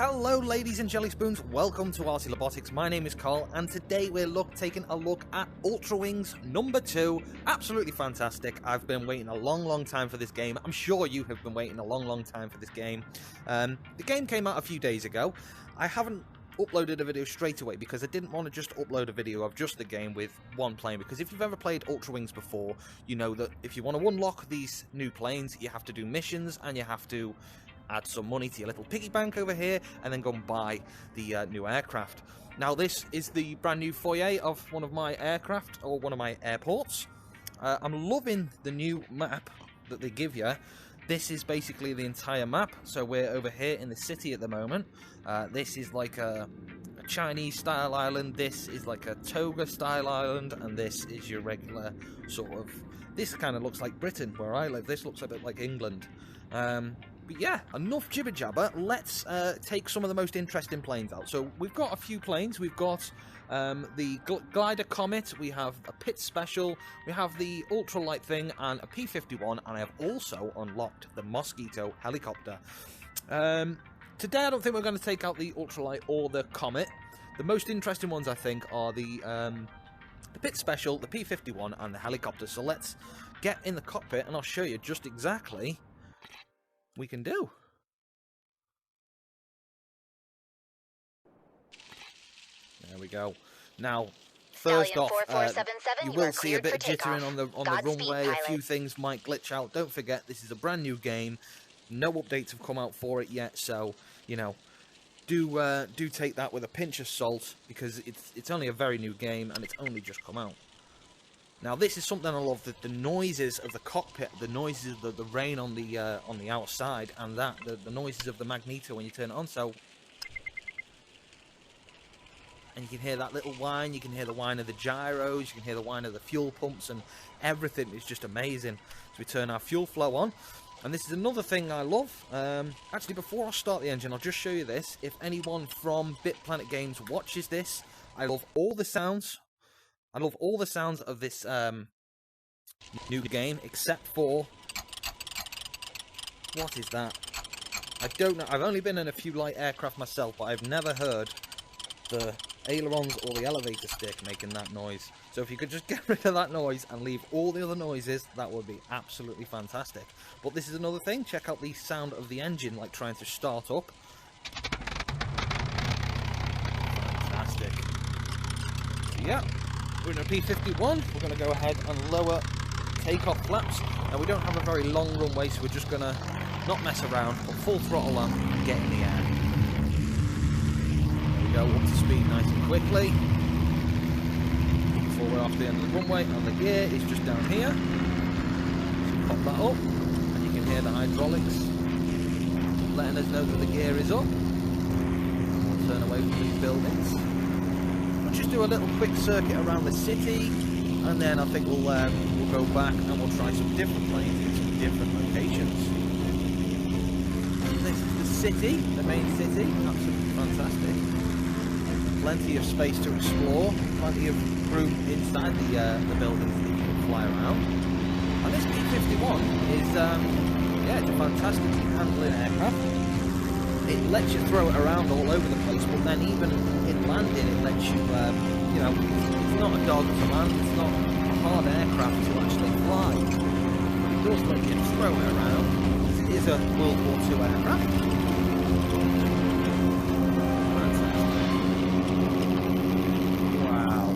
Hello ladies and jelly spoons, welcome to RC Robotics. My name is Carl and today we're taking a look at Ultrawings number 2. Absolutely fantastic. I've been waiting a long time for this game. I'm sure you have been waiting a long time for this game. The game came out a few days ago. I haven't uploaded a video straight away because I didn't want to just upload a video of just the game with one plane, because if you've ever played Ultrawings before, you know that if you want to unlock these new planes, you have to do missions and you have to add some money to your little piggy bank over here and then go and buy the new aircraft. Now this is the brand new foyer of one of my aircraft, or one of my airports. I'm loving the new map that they give you. This is basically the entire map, so we're over here in the city at the moment. This is like a Chinese style island, this is like a Toga style island, and this is your regular sort of, this kind of looks like Britain where I live, this looks a bit like England. But yeah, enough jibber jabber, let's take some of the most interesting planes out. So we've got a few planes. We've got the Glider Comet, we have a Pit Special, we have the ultralight thing and a P-51, and I have also unlocked the Mosquito helicopter. Today I don't think we're going to take out the ultralight or the Comet. The most interesting ones I think are the Pit Special, the P-51 and the helicopter. So let's get in the cockpit and I'll show you just exactly we can do. There we go. Now, first off, you will see a bit of jittering on the runway. A few things might glitch out. Don't forget, this is a brand new game. No updates have come out for it yet, so you know, do take that with a pinch of salt, because it's only a very new game and it's only just come out. Now this is something I love, the noises of the cockpit, the noises of the rain on the outside, and the noises of the Mosquito when you turn it on. So, and you can hear that little whine, you can hear the whine of the gyros, you can hear the whine of the fuel pumps, and everything is just amazing. So we turn our fuel flow on, and this is another thing I love. Actually, before I start the engine, I'll just show you this. If anyone from Bit Planet Games watches this, I love all the sounds. I love all the sounds of this new game, except for, what is that? I don't know. I've only been in a few light aircraft myself, but I've never heard the ailerons or the elevator stick making that noise. So if you could just get rid of that noise and leave all the other noises, that would be absolutely fantastic. But this is another thing. Check out the sound of the engine, like trying to start up. Fantastic. So yeah. We're in a P-51, we're going to go ahead and lower takeoff flaps. Now we don't have a very long runway, so we're just going to not mess around, put full throttle on and get in the air. There we go, up to speed nice and quickly. Before we're off the end of the runway, and the gear is just down here. So pop that up, and you can hear the hydraulics letting us know that the gear is up. And we'll turn away from these buildings. Just do a little quick circuit around the city, and then I think we'll go back and we'll try some different planes in some different locations. This is the city, the main city, absolutely fantastic. Plenty of space to explore, plenty of room inside the buildings that you can fly around. And this P-51 is, yeah, it's a fantastically handling aircraft. It lets you throw it around all over the place, but then even in landing it lets you, you know, it's not a dog to land, it's not a hard aircraft to actually fly. But it does let you throw it around. It is a World War II aircraft. Wow.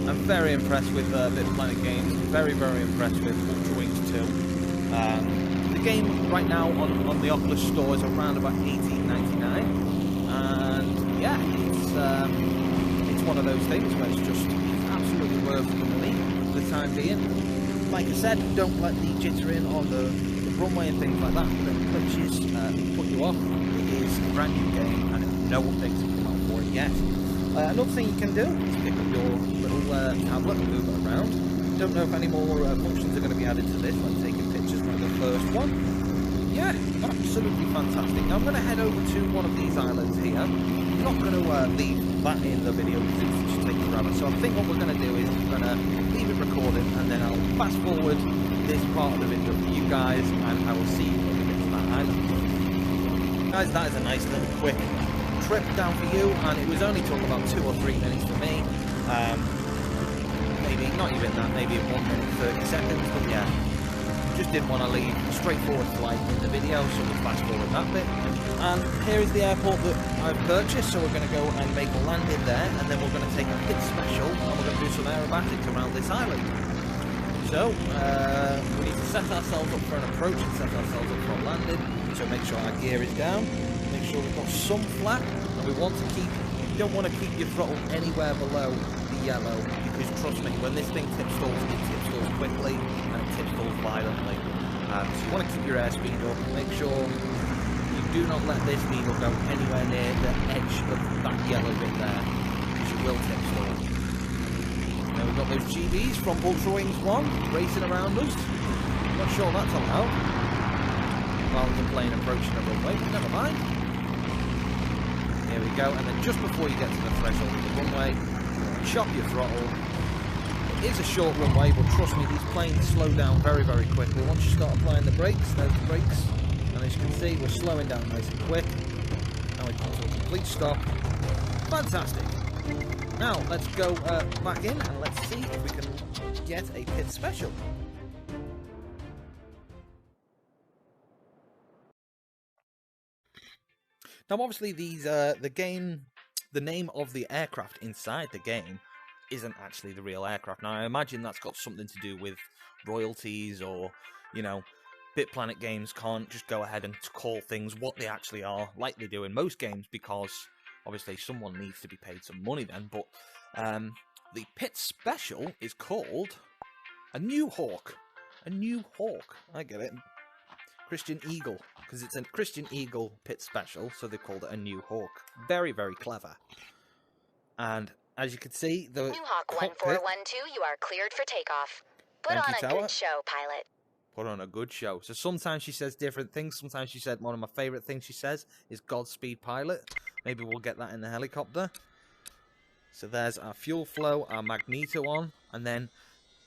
I'm very impressed with Bit Planet Games, very impressed with Ultrawings 2. The game right now on the Oculus store is around about $18.99, and yeah, it's one of those things where it's absolutely worth the money for the time being. Like I said, don't let the jittering on the runway and things like that, the glitches, put you off. It is a brand new game and no updates have come out for it yet. Another thing you can do is pick up your little tablet and move it around. Don't know if any more functions are going to be added to this, like taking pictures like the first one. Yeah, absolutely fantastic. Now I'm going to head over to one of these islands here. I'm not going to leave that in the video because it's just taking forever. So I think what we're going to do is we're going to leave it recorded, and then I'll fast forward this part of the video for you guys, and I will see you when we get to that island. Guys, that is a nice little quick trip down for you, and it was only took about 2 or 3 minutes for me. Maybe not even that, maybe 1 minute 30 seconds, but yeah, just didn't want to leave straightforward flight in the video, so we'll fast forward that bit. And here is the airport that I've purchased, so we're going to go and make a landing there, and then we're going to take a pit special, and we're going to do some aerobatics around this island. So, we need to set ourselves up for an approach and set ourselves up for a landing, so make sure our gear is down, make sure we've got some flap, and we want to keep, you don't want to keep your throttle anywhere below the yellow, because trust me, when this thing tip stalls, it tip stalls quickly, and it tip stalls violently. So you want to keep your airspeed up, make sure you do not let this needle go anywhere near the edge of that yellow bit there, because you will tip stall. Now we've got those GBs from Ultrawings 1 racing around us. Not sure that's allowed. Rather than playing approaching a runway, but never mind. Here we go, and then just before you get to the threshold of the runway, chop your throttle. It is a short runway, but trust me, these planes slow down very, very quickly. Once you start applying the brakes, there's the brakes. And as you can see, we're slowing down nice and quick. Now we come to a complete stop. Fantastic. Now, let's go back in and let's see if we can get a pit special. Now, obviously, these the name of the aircraft inside the game isn't actually the real aircraft. Now, I imagine that's got something to do with royalties, or, you know, BitPlanet Games can't just go ahead and call things what they actually are, like they do in most games, because obviously someone needs to be paid some money then. But the pit special is called a New Hawk. A New Hawk. I get it. Christian Eagle, because it's a Christian Eagle pit special, so they called it a New Hawk. Very, very clever. And as you can see, the New Hawk 1412, you are cleared for takeoff. Put on a good show, pilot. Put on a good show. So sometimes she says different things. Sometimes she said one of my favourite things she says is Godspeed, pilot. Maybe we'll get that in the helicopter. So there's our fuel flow, our Magneto on, and then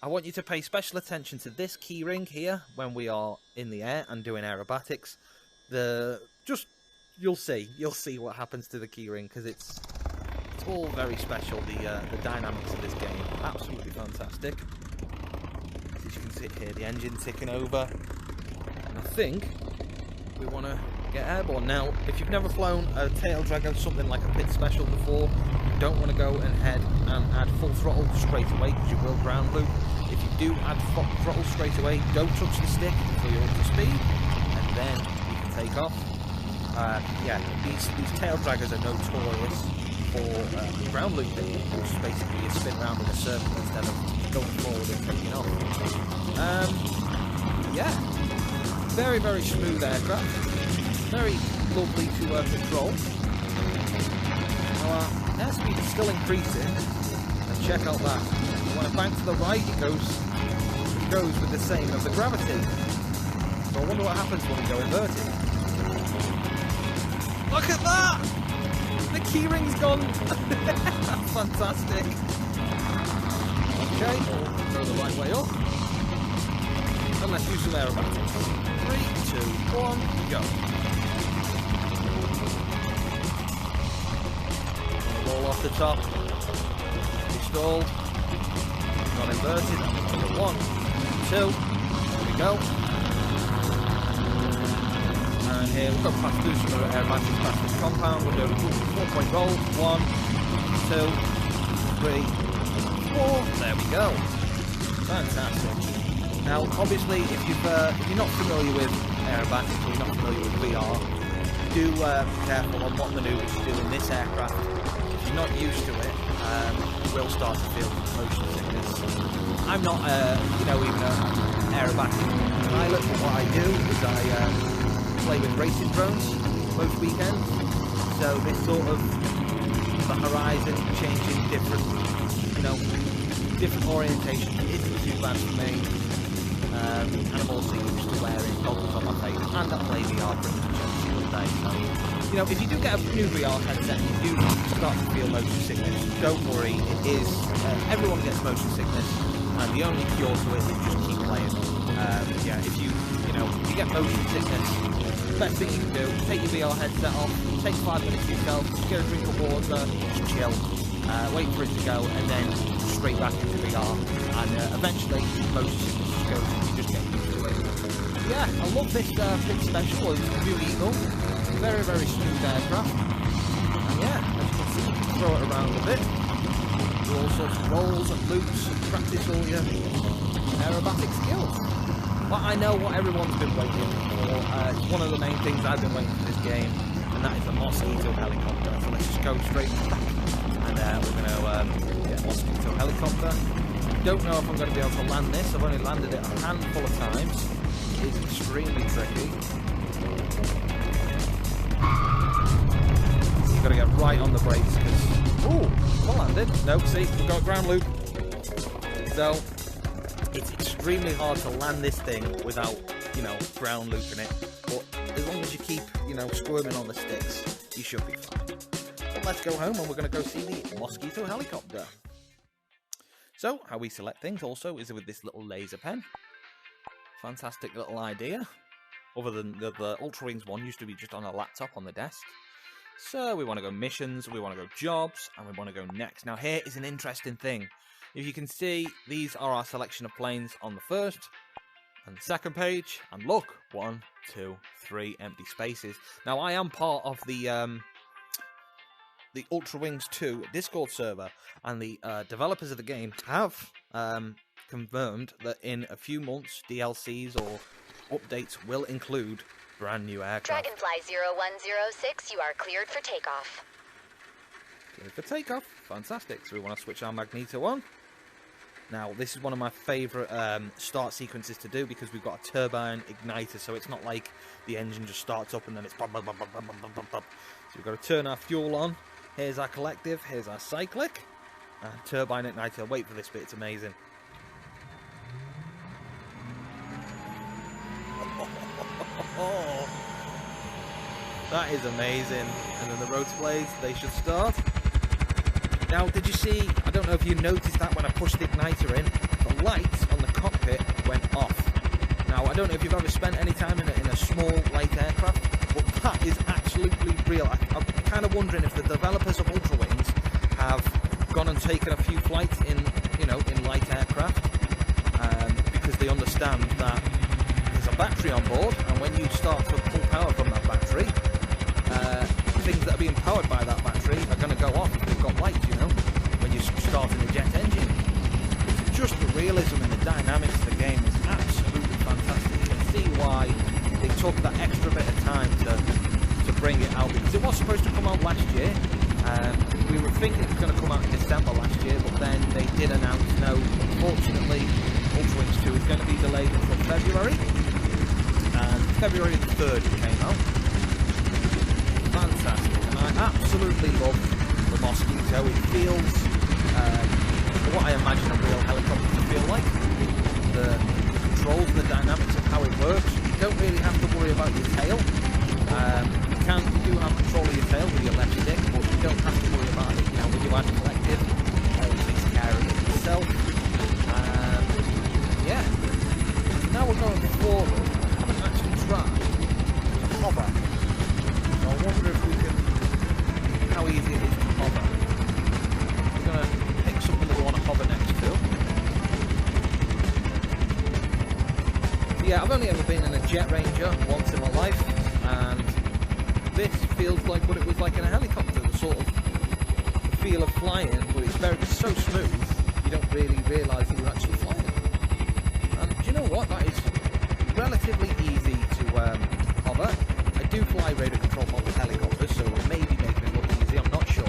I want you to pay special attention to this keyring here when we are in the air and doing aerobatics. You'll see what happens to the keyring, because it's all very special. The dynamics of this game, absolutely fantastic. As you can see here, the engine ticking over, and I think we want to get airborne. Now, if you've never flown a tail dragger, something like a pit special before, you don't want to go ahead and add full throttle straight away, because you will ground loop. If you do add throttle straight away, don't touch the stick until you're up to speed, and then you can take off. Yeah, these tail draggers are notorious for ground looping, which is basically you spin around in a circle instead of going forward and taking off. Yeah, very, very smooth aircraft, very lovely to control. Our airspeed is still increasing, and check out that. When I bank to the right, it goes with the same of the gravity. So I wonder what happens when we go inverted. Look at that! The keyring's gone! That's fantastic. Okay, we'll go the right way up. And let's do some aerobatics. 3, 2, 1, go. Roll off the top. Stall. Not inverted. That's 1, 2. Here we go. And here we've got past through some aerobatics past this compound. We'll do a 4-point roll. 1, 2, 3, 4. There we go. Fantastic. Now, obviously, if you're not familiar with aerobatics or you're not familiar with VR, do be careful on what manoeuvres you do in this aircraft. If you're not used to it, you will start to feel motion sickness. I'm not, even an aerobatic pilot, but what I do is I play with racing drones most weekends. So this sort of the horizon changing, different orientation isn't too bad for me. And I'm also used to wearing goggles on my face, and I play VR pretty much every single day. So, if you do get a new VR headset and you do start to feel motion sickness, don't worry. It is everyone gets motion sickness, and the only cure to it is just keep playing. If you get motion sickness, best thing you can do, take your VR headset off, take 5 minutes to yourself, get a drink of water, just chill, wait for it to go, and then straight back into VR. And eventually, most systems just go, you just get used to it. Yeah, I love this Pit Special, it's a Blue Eagle, very, very smooth aircraft. And yeah, as you can see, you can throw it around a bit, do all sorts of rolls and loops, and practice all your aerobatic skills. But I know what everyone's been waiting for. It's one of the main things I've been waiting for this game, and that is the Mosquito helicopter. So let's just go straight back, and we're going to get Mosquito helicopter. Don't know if I'm going to be able to land this. I've only landed it a handful of times. It's extremely tricky. You've got to get right on the brakes because... Ooh, well landed. Nope, see, we've got ground loop. So... it's extremely hard to land this thing without, you know, ground looping it. But as long as you keep, you know, squirming on the sticks, you should be fine. But let's go home and we're going to go see the Mosquito helicopter. So, how we select things also is with this little laser pen. Fantastic little idea. Other than the Ultrawings one used to be just on a laptop on the desk. So, we want to go missions, we want to go jobs, and we want to go next. Now, here is an interesting thing. If you can see, these are our selection of planes on the first and the second page. And look, 1, 2, 3 empty spaces. Now, I am part of the Ultrawings 2 Discord server, and the developers of the game have confirmed that in a few months, DLCs or updates will include brand new aircraft. Dragonfly 0106, you are cleared for takeoff. Cleared for takeoff. Fantastic. So we want to switch our Mosquito on. Now, this is one of my favourite start sequences to do because we've got a turbine igniter, so it's not like the engine just starts up and then it's bum, bum, bum, bum, bum, bum, bum, bum. So we've got to turn our fuel on. Here's our collective, here's our cyclic, and turbine igniter. Wait for this bit, it's amazing. That is amazing. And then the rotors, they should start. Now, did you see, I don't know if you noticed that when I pushed the igniter in, the lights on the cockpit went off. Now, I don't know if you've ever spent any time in a small, light aircraft, but that is absolutely real. I'm kind of wondering if the developers of Ultrawings have gone and taken a few flights in, you know, in light aircraft, because they understand that there's a battery on board, and when you start to pull power from that battery, things that are being powered by that battery are going to go off if they've got light, you know, when you're starting a jet engine. Just the realism and the dynamics of the game is absolutely fantastic. You can see why they took that extra bit of time to bring it out, because it was supposed to come out last year. We were thinking it was going to come out in December last year, but then they did announce, no, unfortunately, Ultrawings 2 is going to be delayed until February, and February 3rd it came out. Fantastic, and I absolutely love the Mosquito. It feels what I imagine a real helicopter to feel like. The controls and the dynamics of how it works. You don't really have to worry about your tail. You do have control of your tail with your left stick, but you don't have to worry about it. You know, when you add collective, it takes care of it itself. Yeah. Now we're going forward. I haven't actually tried to hover. I wonder if we can, how easy it is to hover. We're going to pick something that we want to hover next to. Yeah, I've only ever been in a Jet Ranger once in my life, and this feels like what it was like in a helicopter, the sort of feel of flying, but it's so smooth, you don't really realise that you're actually flying. And do you know what? That is relatively easy to hover. I do fly radio control model helicopters, so it may be making it look easy, I'm not sure.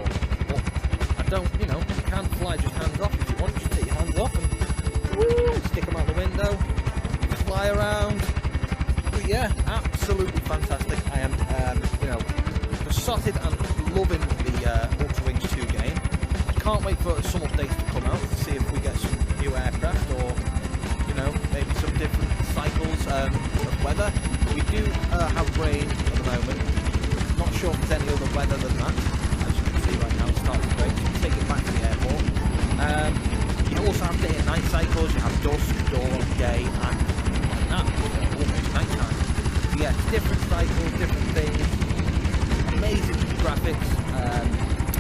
But I don't, you know, you can fly just hands off if you want. Just take your hands off and woo, stick them out the window, fly around. But yeah, absolutely fantastic. I am, you know, besotted and loving the Ultrawings 2 game. I can't wait for some updates to come out to see if we get some new aircraft or, you know, maybe some different cycles of weather. We do have rain at the moment. Not sure if there's any other weather than that. As you can see right now, it's starting to rain. So we'll take it back to the airport. You also have day and night cycles. You have dusk, dawn, day, and almost night time. yeah, different cycles, different things. Amazing graphics.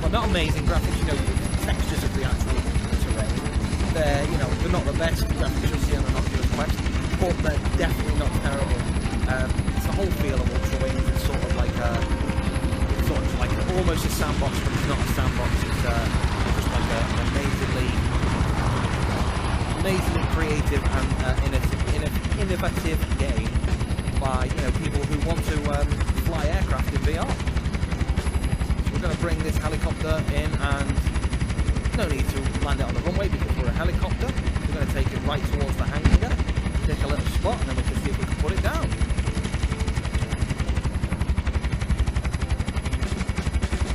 Well, not amazing graphics, you know, the textures of the actual terrain. They're not the best graphics you'll see on an Oculus Quest, but they're definitely not terrible. It's the whole feel of Ultrawings. It's sort of like almost a sandbox, but it's not a sandbox. It's just like an amazingly creative and innovative game by people who want to fly aircraft in VR. So we're going to bring this helicopter in, and no need to land it on the runway because we're a helicopter. We're going to take it right towards the hangar, pick a little spot, and then we can see if we can put it down.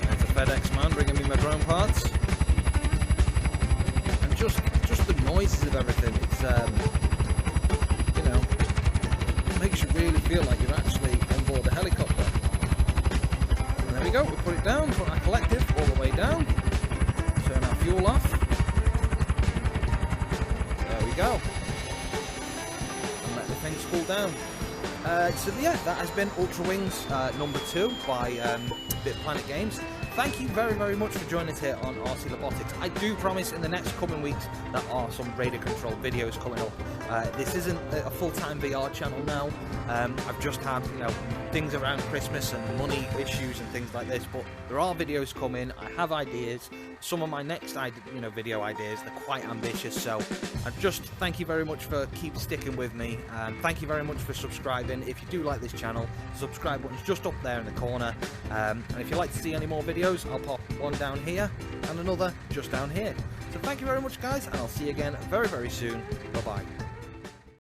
There's a FedEx man bringing me my drone parts, and just the noises of everything. It's it makes you really feel like you're actually on board a helicopter. And there we go. We put it down, put our collective all the way down. Turn our fuel off. There we go. And let the thing spool down. So yeah, that has been Ultrawings number 2 by Bit Planet Games. Thank you very, very much for joining us here on RC Robotics. I do promise in the next coming weeks there are some radar control videos coming up. This isn't a full-time VR channel now. I've just had things around Christmas and money issues and things like this, but there are videos coming. I have ideas. Some of my next video ideas, they're quite ambitious, so just thank you very much for keep sticking with me. Thank you very much for subscribing. If you do like this channel, the subscribe button's just up there in the corner, and if you'd like to see any more videos, I'll pop one down here and another just down here. So thank you very much, guys, and I'll see you again very, very soon. Bye bye.